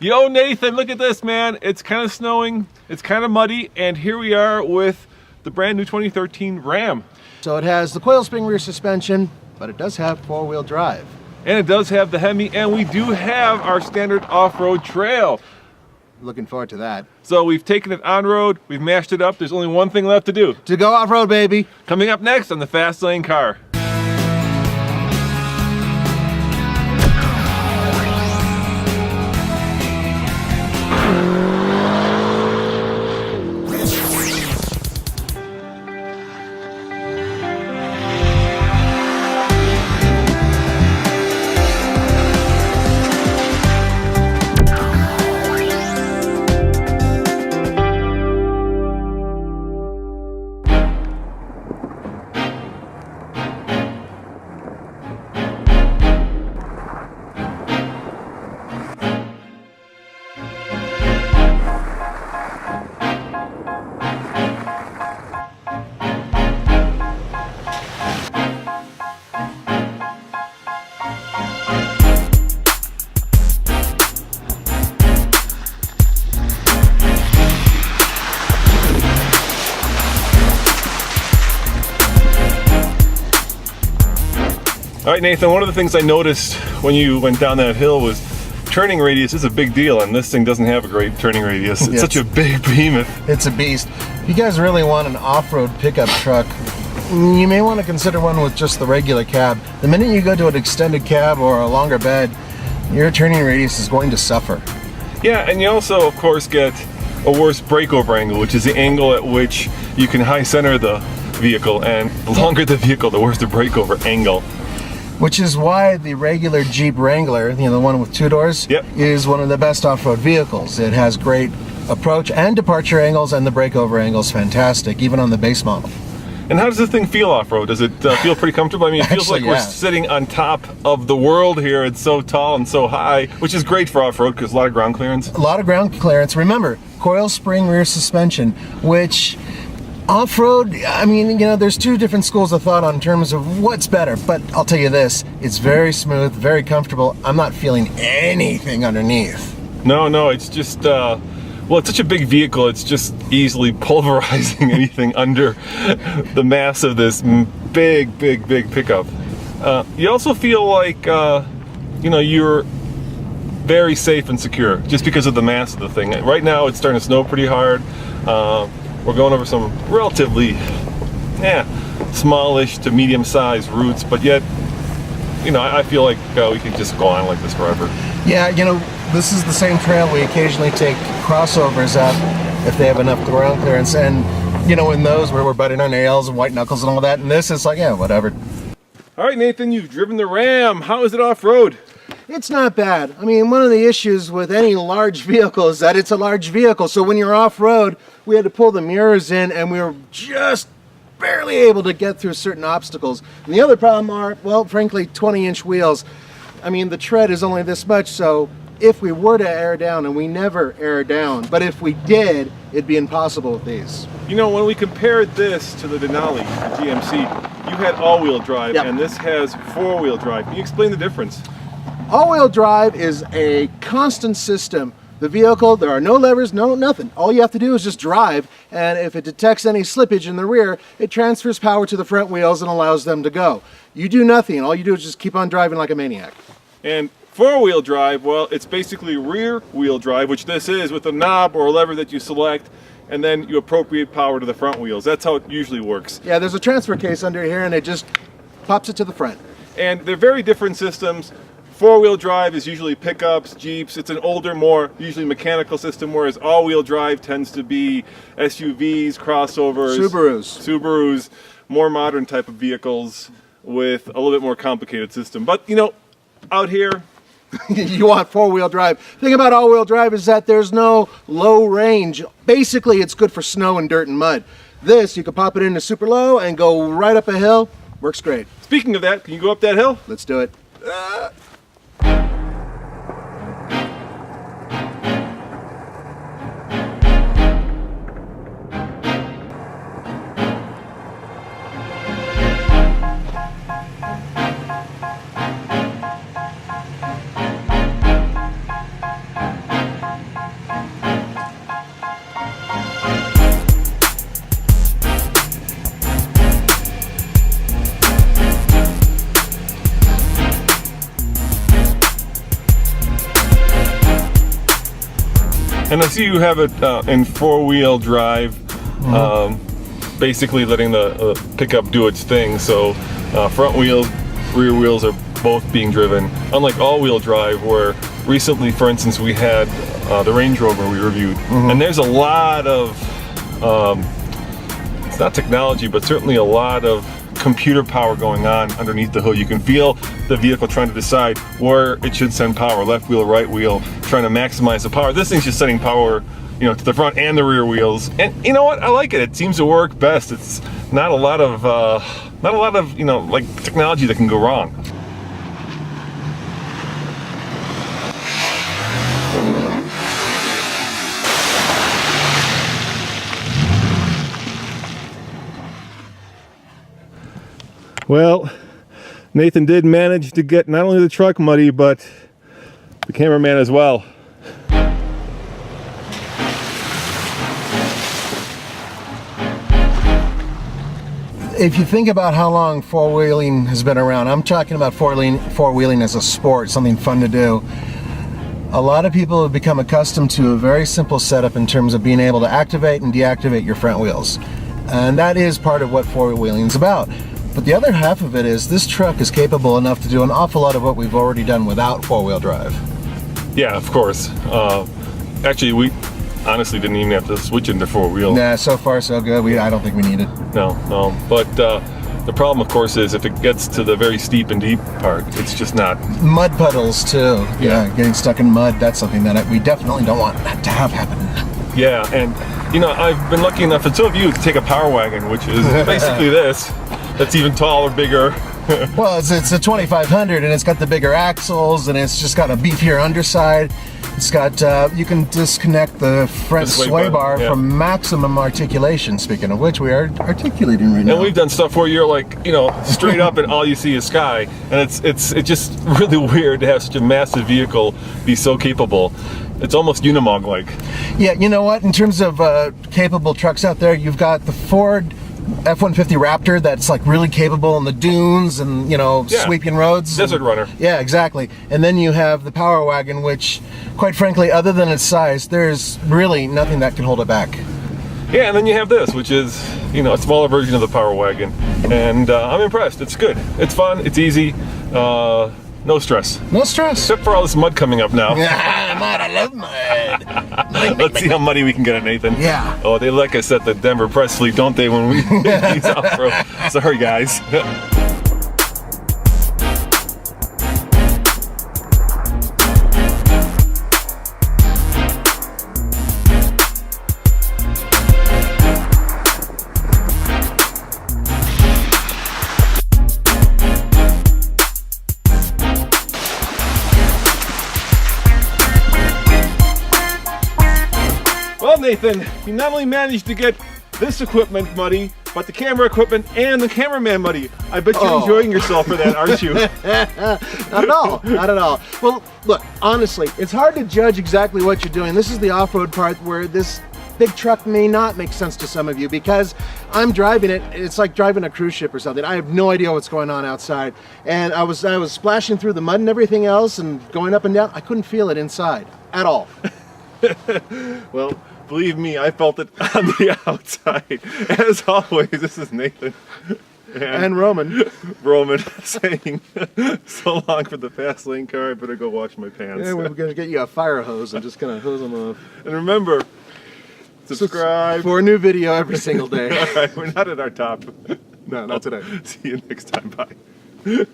Yo, Nathan, look at this, man. It's kind of snowing, it's kind of muddy, and here we are with the brand new 2013 Ram. So it has the coil spring rear suspension, but it does have four-wheel drive. And it does have the HEMI, and we do have our standard off-road trail. Looking forward to that. So we've taken it on-road, we've mashed it up, there's only one thing left to do. To go off-road, baby. Coming up next on the Fast Lane Car. All right, Nathan, one of the things I noticed when you went down that hill was turning radius is a big deal, and this thing doesn't have a great turning radius. It's such a big behemoth. It's a beast. If you guys really want an off-road pickup truck, you may want to consider one with just the regular cab. The minute you go to an extended cab or a longer bed, your turning radius is going to suffer. Yeah, and you also, of course, get a worse breakover angle, which is the angle at which you can high center the vehicle, and the longer the vehicle, the worse the breakover angle. Which is why the regular Jeep Wrangler, you know, the one with two doors, is one of the best off-road vehicles. It has great approach and departure angles, and the breakover angle is fantastic, even on the base model. And how does this thing feel off-road? Does it feel pretty comfortable? I mean, it feels like we're sitting on top of the world here. It's so tall and so high, which is great for off-road because a lot of ground clearance. A lot of ground clearance. Remember, coil spring rear suspension, which off-road, I mean, you know, there's two different schools of thought on terms of what's better, but I'll tell you this, it's very smooth, very comfortable. I'm not feeling anything underneath. No, it's just, well, it's such a big vehicle, it's just easily pulverizing anything under the mass of this big pickup. You also feel like, you know, you're very safe and secure just because of the mass of the thing. Right now, it's starting to snow pretty hard. We're going over some relatively, smallish to medium-sized routes, but yet, you know, I feel like we could just go on like this forever. Yeah, you know, this is the same trail we occasionally take crossovers up if they have enough ground clearance, and, you know, in those where we're biting our nails and white knuckles and all that, and this is like, yeah, whatever. All right, Nathan, you've driven the Ram. How is it off-road? It's not bad. I mean, one of the issues with any large vehicle is that it's a large vehicle. So when you're off-road, we had to pull the mirrors in, and we were just barely able to get through certain obstacles. And the other problem are, well, frankly, 20-inch wheels. I mean, the tread is only this much, so if we were to air down, and we never air down, but if we did, it'd be impossible with these. You know, when we compared this to the Denali, the GMC, you had all-wheel drive, and this has four-wheel drive. Can you explain the difference? All-wheel drive is a constant system. The vehicle, there are no levers, no nothing. All you have to do is just drive, and if it detects any slippage in the rear, it transfers power to the front wheels and allows them to go. You do nothing. All you do is just keep on driving like a maniac. And four-wheel drive, well, it's basically rear-wheel drive, which this is, with a knob or a lever that you select, and then you appropriate power to the front wheels. That's how it usually works. Yeah, there's a transfer case under here, and it just pops it to the front. And they're very different systems. Four-wheel drive is usually pickups, Jeeps. It's an older, more usually mechanical system, whereas all-wheel drive tends to be SUVs, crossovers, Subarus, more modern type of vehicles with a little bit more complicated system. But, you know, out here, you want four-wheel drive. The thing about all-wheel drive is that there's no low range. Basically, it's good for snow and dirt and mud. This, you can pop it into super low and go right up a hill. Works great. Speaking of that, can you go up that hill? Let's do it. And I see you have it in 4-wheel drive, basically letting the pickup do its thing. So front wheels, rear wheels are both being driven, unlike all-wheel drive, where recently, for instance, we had the Range Rover we reviewed, and there's a lot of it's not technology, but certainly a lot of computer power going on underneath the hood. You can feel the vehicle trying to decide where it should send power, left wheel, right wheel, trying to maximize the power. This thing's just sending power, you know, to the front and the rear wheels. And you know what? I like it. It seems to work best. It's not a lot of you know, like technology that can go wrong. Well, Nathan did manage to get not only the truck muddy, but the cameraman as well. If you think about how long four-wheeling has been around, I'm talking about four-wheeling as a sport, something fun to do. A lot of people have become accustomed to a very simple setup in terms of being able to activate and deactivate your front wheels. And that is part of what four-wheeling is about. But the other half of it is this truck is capable enough to do an awful lot of what we've already done without four-wheel drive. Yeah, of course. Actually, we honestly didn't even have to switch into 4-wheel. Nah, so far so good. I don't think we need it. No. But the problem, of course, is if it gets to the very steep and deep part, it's just not. Mud puddles too. Yeah, getting stuck in mud, that's something that we definitely don't want to have happen. Yeah, and you know, I've been lucky enough, and so have you, to take a Power Wagon, which is basically this. That's even taller, bigger. Well, it's a 2500 and it's got the bigger axles and it's just got a beefier underside. It's got, you can disconnect the front sway bar from maximum articulation, speaking of which we are articulating right now. And we've done stuff where you're like, you know, straight up and all you see is sky. And it's just really weird to have such a massive vehicle be so capable. It's almost Unimog-like. Yeah, you know what? In terms of capable trucks out there, you've got the Ford F-150 Raptor that's like really capable in the dunes and, you know, sweeping roads. Desert runner. Yeah, exactly. And then you have the Power Wagon, which, quite frankly, other than its size, there's really nothing that can hold it back. Yeah, and then you have this, which is, you know, a smaller version of the Power Wagon. And I'm impressed. It's good. It's fun. It's easy. No stress. No stress. Except for all this mud coming up now. Mud, I love mud. Let's see how muddy we can get it, Nathan. Yeah. Oh, they like us at the Denver press fleet, don't they, when we these off-road. Sorry, guys. Well, Nathan, you not only managed to get this equipment muddy, but the camera equipment and the cameraman muddy. I bet you're enjoying yourself for that, aren't you? Not at all. Not at all. Well, look, honestly, it's hard to judge exactly what you're doing. This is the off-road part where this big truck may not make sense to some of you because I'm driving it. It's like driving a cruise ship or something. I have no idea what's going on outside. And I was splashing through the mud and everything else and going up and down. I couldn't feel it inside at all. Well, believe me, I felt it on the outside. As always, this is Nathan. And Roman. Roman saying, so long for the fast lane car, I better go wash my pants. Yeah, we're going to get you a fire hose and just kind of hose them off. And remember, subscribe. For a new video every single day. All right, we're not at our top. No, not today. See you next time. Bye.